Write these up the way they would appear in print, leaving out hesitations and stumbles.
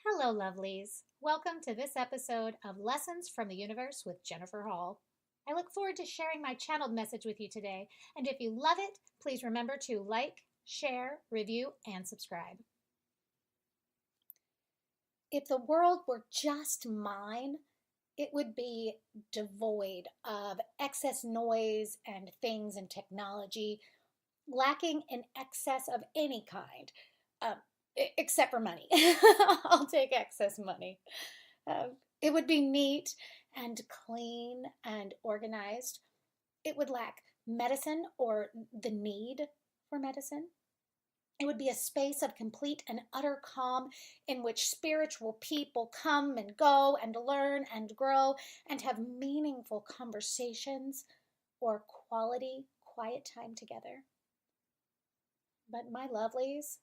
Hello, lovelies. Welcome to this episode of Lessons from the Universe with Jennifer Hall. I look forward to sharing my channeled message with you today, and if you love it, please remember to like, share, review, and subscribe. If the world were just mine, it would be devoid of excess noise and things and technology, lacking in excess of any kind. Um, except for money. I'll take excess money. It would be neat and clean and organized. It would lack medicine or the need for medicine. It would be a space of complete and utter calm in which spiritual people come and go and learn and grow and have meaningful conversations or quality, quiet time together. But my lovelies,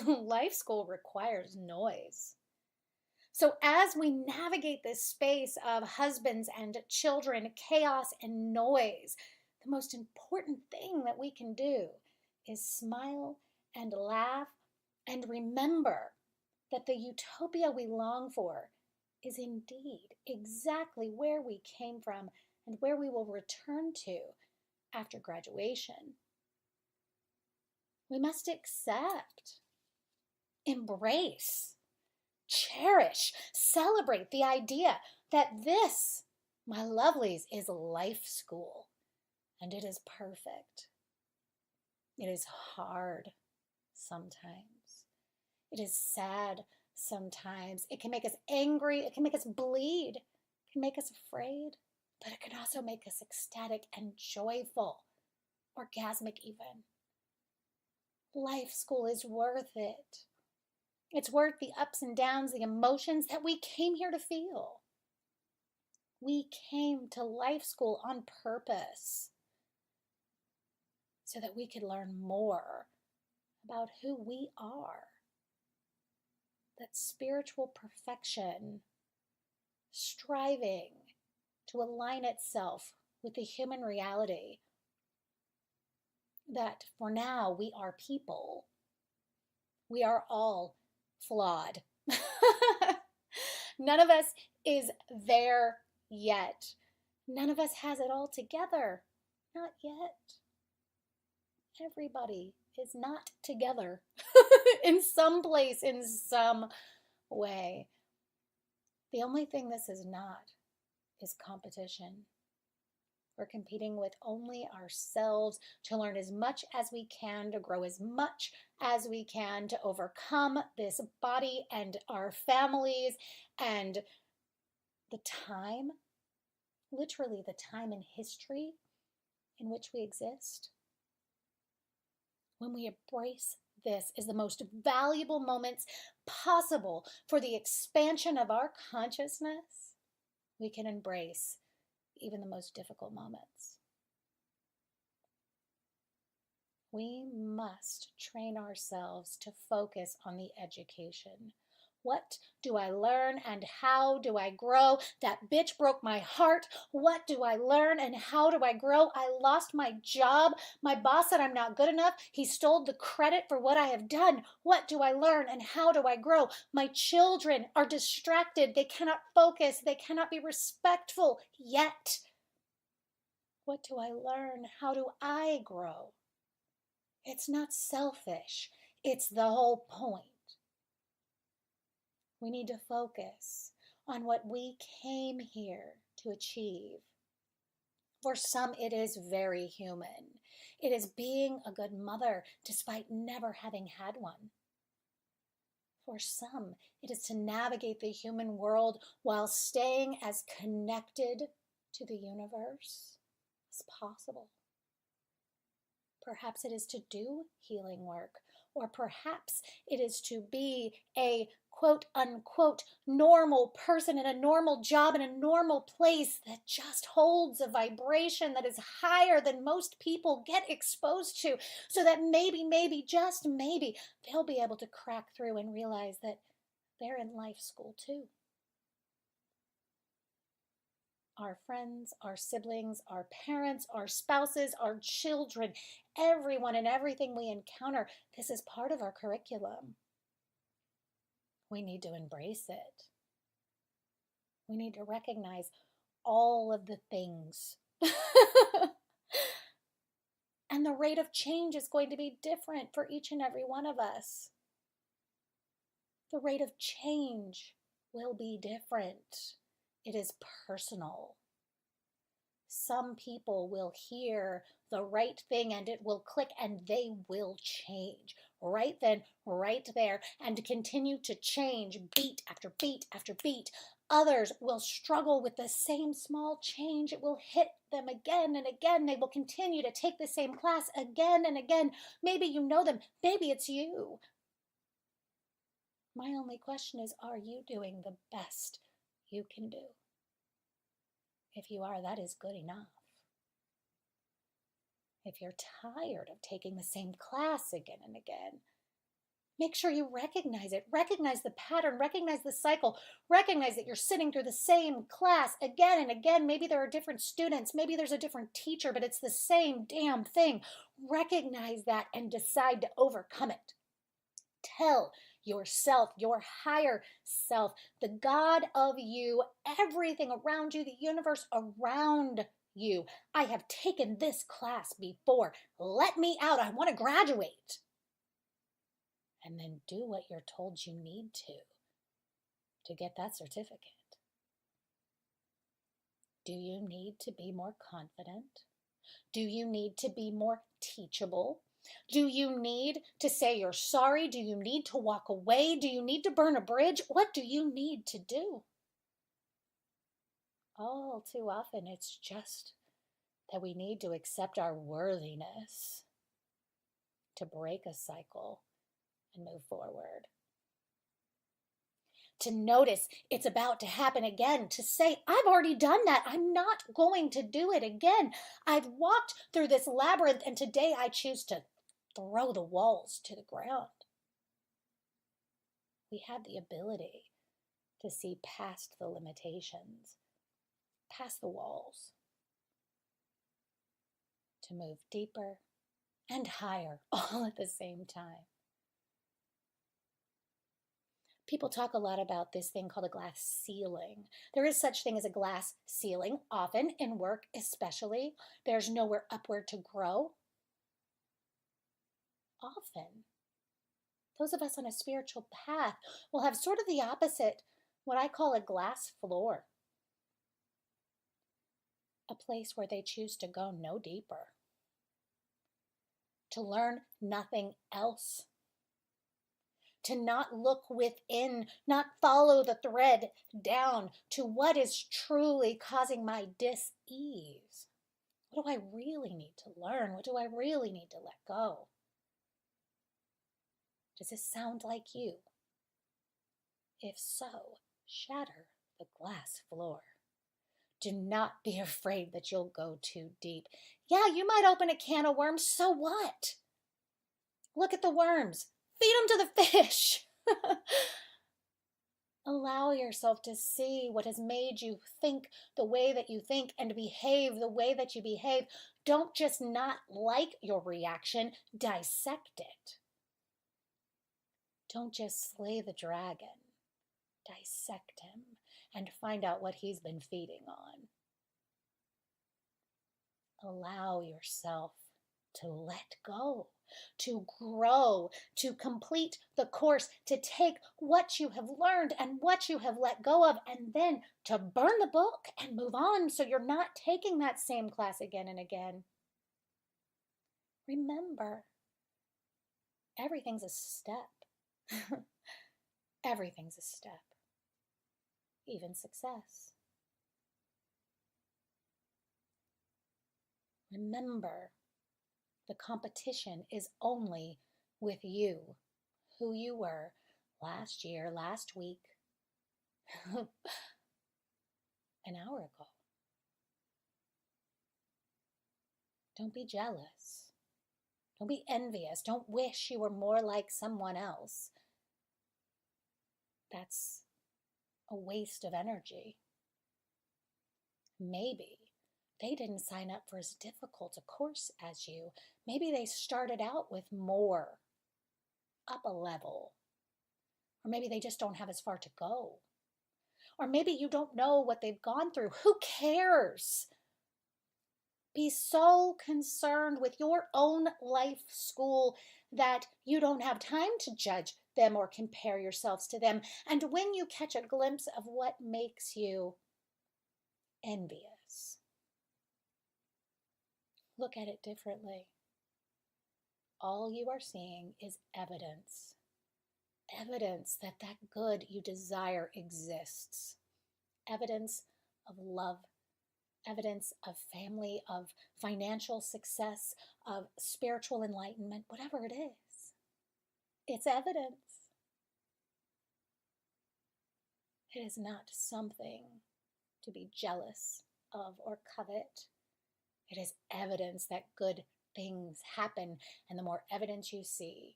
life school requires noise. So, as we navigate this space of husbands and children, chaos and noise, the most important thing that we can do is smile and laugh and remember that the utopia we long for is indeed exactly where we came from and where we will return to after graduation. We must accept, embrace, cherish, celebrate the idea that this, my lovelies, is life school. And it is perfect. It is hard sometimes. It is sad sometimes. It can make us angry. It can make us bleed. It can make us afraid. But it can also make us ecstatic and joyful, orgasmic even. Life school is worth it. It's worth the ups and downs, the emotions that we came here to feel. We came to life school on purpose so that we could learn more about who we are. That spiritual perfection, striving to align itself with the human reality. That for now we are people. We are all flawed. None of us is there yet. None of us has it all together. Not yet. Everybody is not together in some place, in some way. The only thing this is not is competition. We're competing with only ourselves to learn as much as we can, to grow as much as we can, to overcome this body and our families and the time, literally the time in history in which we exist. When we embrace this is the most valuable moments possible for the expansion of our consciousness, we can embrace even the most difficult moments. We must train ourselves to focus on the education. What do I learn and how do I grow? That bitch broke my heart. What do I learn and how do I grow? I lost my job. My boss said I'm not good enough. He stole the credit for what I have done. What do I learn and how do I grow? My children are distracted. They cannot focus. They cannot be respectful yet. What do I learn? How do I grow? It's not selfish. It's the whole point. We need to focus on what we came here to achieve. For some, it is very human. It is being a good mother despite never having had one. For some, it is to navigate the human world while staying as connected to the universe as possible. Perhaps it is to do healing work, or perhaps it is to be a quote unquote normal person in a normal job in a normal place that just holds a vibration that is higher than most people get exposed to, so that maybe, just maybe, they'll be able to crack through and realize that they're in life school too. Our friends, our siblings, our parents, our spouses, our children, everyone and everything we encounter, this is part of our curriculum. We need to embrace it. We need to recognize all of the things. And the rate of change is going to be different for each and every one of us. The rate of change will be different. It is personal. Some people will hear the right thing and it will click and they will change right then, right there, and continue to change beat after beat after beat. Others will struggle with the same small change. It will hit them again and again. They will continue to take the same class again and again. Maybe you know them. Maybe it's you. My only question is, are you doing the best you can do? If you are, that is good enough. If you're tired of taking the same class again and again, make sure you recognize it. Recognize the pattern. Recognize the cycle. Recognize that you're sitting through the same class again and again. Maybe there are different students. Maybe there's a different teacher, but it's the same damn thing. Recognize that and decide to overcome it. Tell yourself, your higher self, the God of you, everything around you, the universe around you. I have taken this class before. Let me out. I want to graduate. And then do what you're told you need to get that certificate. Do you need to be more confident? Do you need to be more teachable? Do you need to say you're sorry? Do you need to walk away? Do you need to burn a bridge? What do you need to do? All too often, it's just that we need to accept our worthiness to break a cycle and move forward. To notice it's about to happen again, to say, I've already done that. I'm not going to do it again. I've walked through this labyrinth, and today I choose to throw the walls to the ground. We have the ability to see past the limitations, past the walls, to move deeper and higher all at the same time. People talk a lot about this thing called a glass ceiling. There is such thing as a glass ceiling, often in work especially. There's nowhere upward to grow. Often, those of us on a spiritual path will have sort of the opposite, what I call a glass floor. A place where they choose to go no deeper, to learn nothing else, to not look within, not follow the thread down to what is truly causing my dis-ease. What do I really need to learn? What do I really need to let go? Does this sound like you? If so, shatter the glass floor. Do not be afraid that you'll go too deep. Yeah, you might open a can of worms, so what? Look at the worms. Feed them to the fish. Allow yourself to see what has made you think the way that you think and behave the way that you behave. Don't just not like your reaction, dissect it. Don't just slay the dragon. Dissect him and find out what he's been feeding on. Allow yourself to let go, to grow, to complete the course, to take what you have learned and what you have let go of, and then to burn the book and move on so you're not taking that same class again and again. Remember, everything's a step. Everything's a step, even success. Remember, the competition is only with you, who you were last year, last week, an hour ago. Don't be jealous. Don't be envious. Don't wish you were more like someone else. That's a waste of energy. Maybe they didn't sign up for as difficult a course as you. Maybe they started out with more, up a level. Or maybe they just don't have as far to go. Or maybe you don't know what they've gone through. Who cares? Be so concerned with your own life school that you don't have time to judge them or compare yourselves to them. And when you catch a glimpse of what makes you envious, look at it differently. All you are seeing is evidence. Evidence that that good you desire exists. Evidence of love. Evidence of family, of financial success, of spiritual enlightenment, whatever it is. It's evidence. It is not something to be jealous of or covet. It is evidence that good things happen, and the more evidence you see,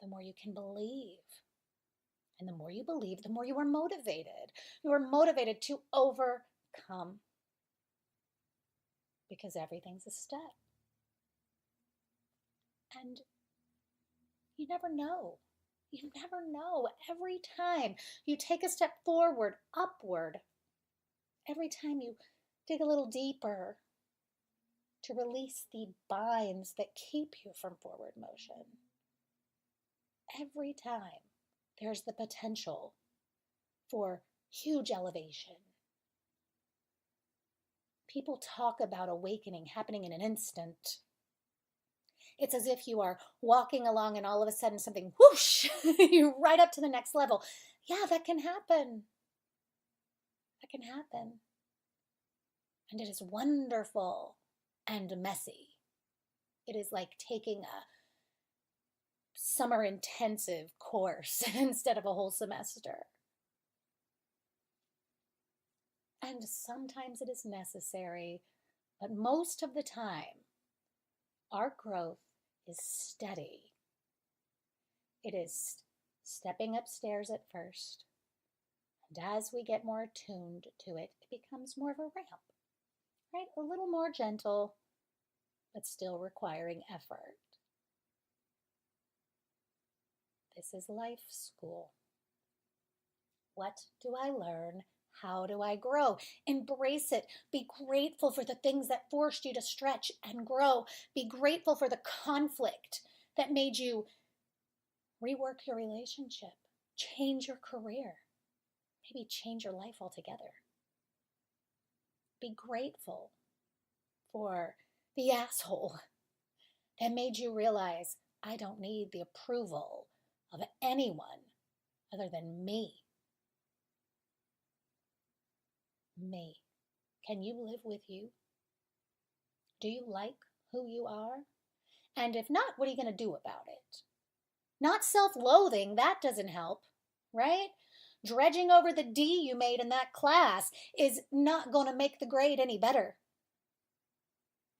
the more you can believe. And the more you believe, the more you are motivated. You are motivated to overcome. Because everything's a step. And you never know. You never know. Every time you take a step forward, upward, every time you dig a little deeper to release the binds that keep you from forward motion, every time there's the potential for huge elevation. People talk about awakening happening in an instant. It's as if you are walking along and all of a sudden something whoosh, you're right up to the next level. Yeah, that can happen. That can happen. And it is wonderful and messy. It is like taking a summer intensive course instead of a whole semester. And sometimes it is necessary, but most of the time, our growth is steady. It is stepping upstairs at first, and as we get more attuned to it, it becomes more of a ramp, right? A little more gentle, but still requiring effort. This is life school. What do I learn? How do I grow? Embrace it. Be grateful for the things that forced you to stretch and grow. Be grateful for the conflict that made you rework your relationship, change your career, maybe change your life altogether. Be grateful for the asshole that made you realize, I don't need the approval of anyone other than me. Me. Can you live with you? Do you like who you are? And if not, what are you going to do about it? Not self-loathing, that doesn't help, right? Dredging over the D you made in that class is not going to make the grade any better.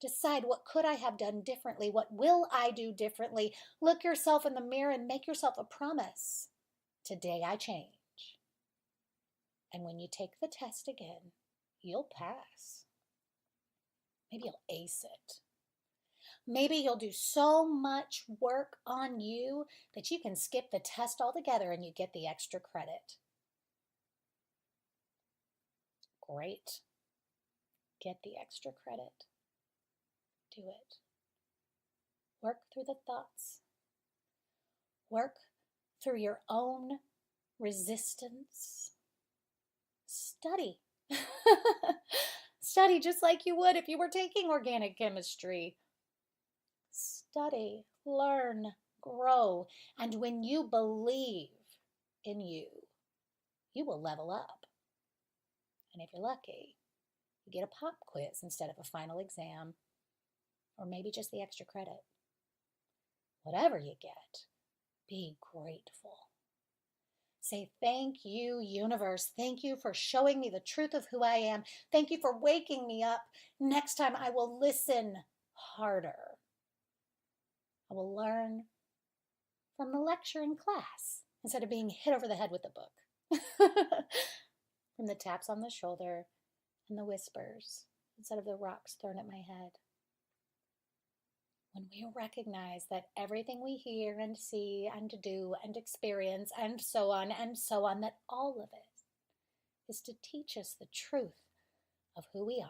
Decide, what could I have done differently? What will I do differently? Look yourself in the mirror and make yourself a promise. Today I change. And when you take the test again, you'll pass. Maybe you'll ace it. Maybe you'll do so much work on you that you can skip the test altogether and you get the extra credit. Great. Get the extra credit. Do it. Work through the thoughts. Work through your own resistance. Study. Study just like you would if you were taking organic chemistry. Study, learn, grow, and when you believe in you, you will level up. And if you're lucky, you get a pop quiz instead of a final exam, or maybe just the extra credit. Whatever you get, be grateful. Say, thank you, universe. Thank you for showing me the truth of who I am. Thank you for waking me up. Next time I will listen harder. I will learn from the lecture in class instead of being hit over the head with the book. From the taps on the shoulder and the whispers instead of the rocks thrown at my head. when we recognize that everything we hear and see and do and experience and so on, that all of it is to teach us the truth of who we are,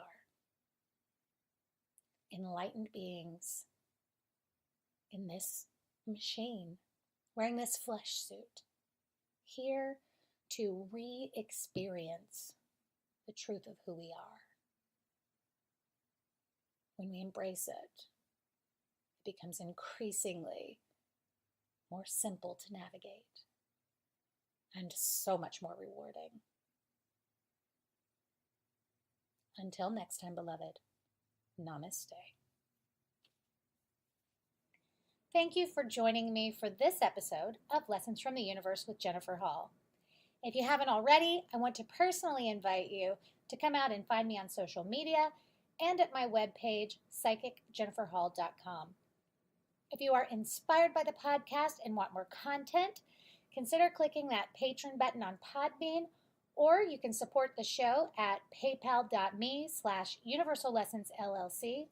enlightened beings in this machine, wearing this flesh suit, here to re-experience the truth of who we are. When we embrace it, it becomes increasingly more simple to navigate and so much more rewarding. Until next time, beloved, namaste. Thank you for joining me for this episode of Lessons from the Universe with Jennifer Hall. If you haven't already, I want to personally invite you to come out and find me on social media and at my webpage, psychicjenniferhall.com. If you are inspired by the podcast and want more content, consider clicking that patron button on Podbean, or you can support the show at paypal.me/Universal Lessons LLC,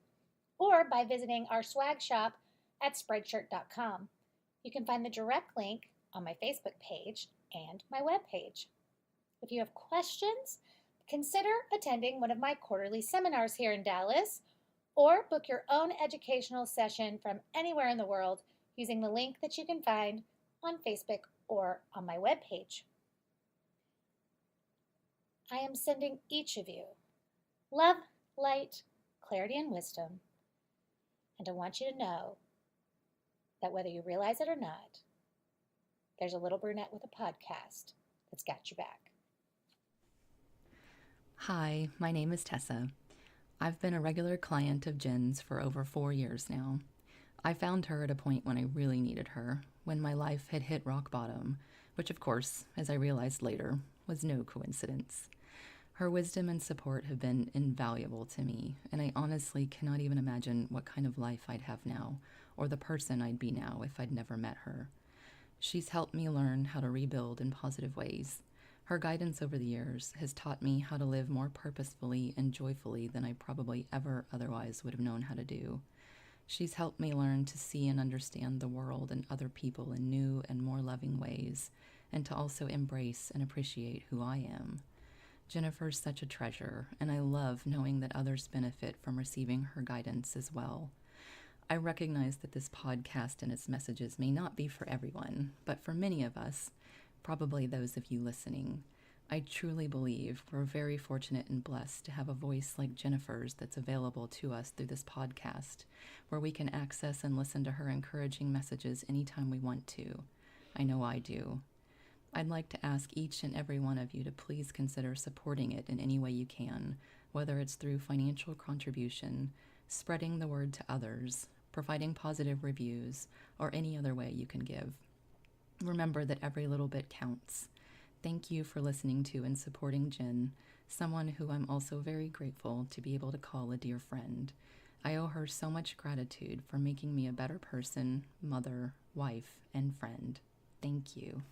or by visiting our swag shop at spreadshirt.com. You can find the direct link on my Facebook page and my webpage. If you have questions, consider attending one of my quarterly seminars here in Dallas, or book your own educational session from anywhere in the world using the link that you can find on Facebook or on my webpage. I am sending each of you love, light, clarity, and wisdom, and I want you to know that whether you realize it or not, there's a little brunette with a podcast that's got your back. Hi, my name is Tessa. I've been a regular client of Jen's for over 4 years now. I found her at a point when I really needed her, when my life had hit rock bottom, which of course, as I realized later, was no coincidence. Her wisdom and support have been invaluable to me, and I honestly cannot even imagine what kind of life I'd have now, or the person I'd be now if I'd never met her. She's helped me learn how to rebuild in positive ways. Her guidance over the years has taught me how to live more purposefully and joyfully than I probably ever otherwise would have known how to do. She's helped me learn to see and understand the world and other people in new and more loving ways, and to also embrace and appreciate who I am. Jennifer's such a treasure, and I love knowing that others benefit from receiving her guidance as well. I recognize that this podcast and its messages may not be for everyone, but for many of us, probably those of you listening, I truly believe we're very fortunate and blessed to have a voice like Jennifer's that's available to us through this podcast, where we can access and listen to her encouraging messages anytime we want to. I know I do. I'd like to ask each and every one of you to please consider supporting it in any way you can, whether it's through financial contribution, spreading the word to others, providing positive reviews, or any other way you can give. Remember that every little bit counts. Thank you for listening to and supporting Jen, someone who I'm also very grateful to be able to call a dear friend. I owe her so much gratitude for making me a better person, mother, wife, and friend. Thank you.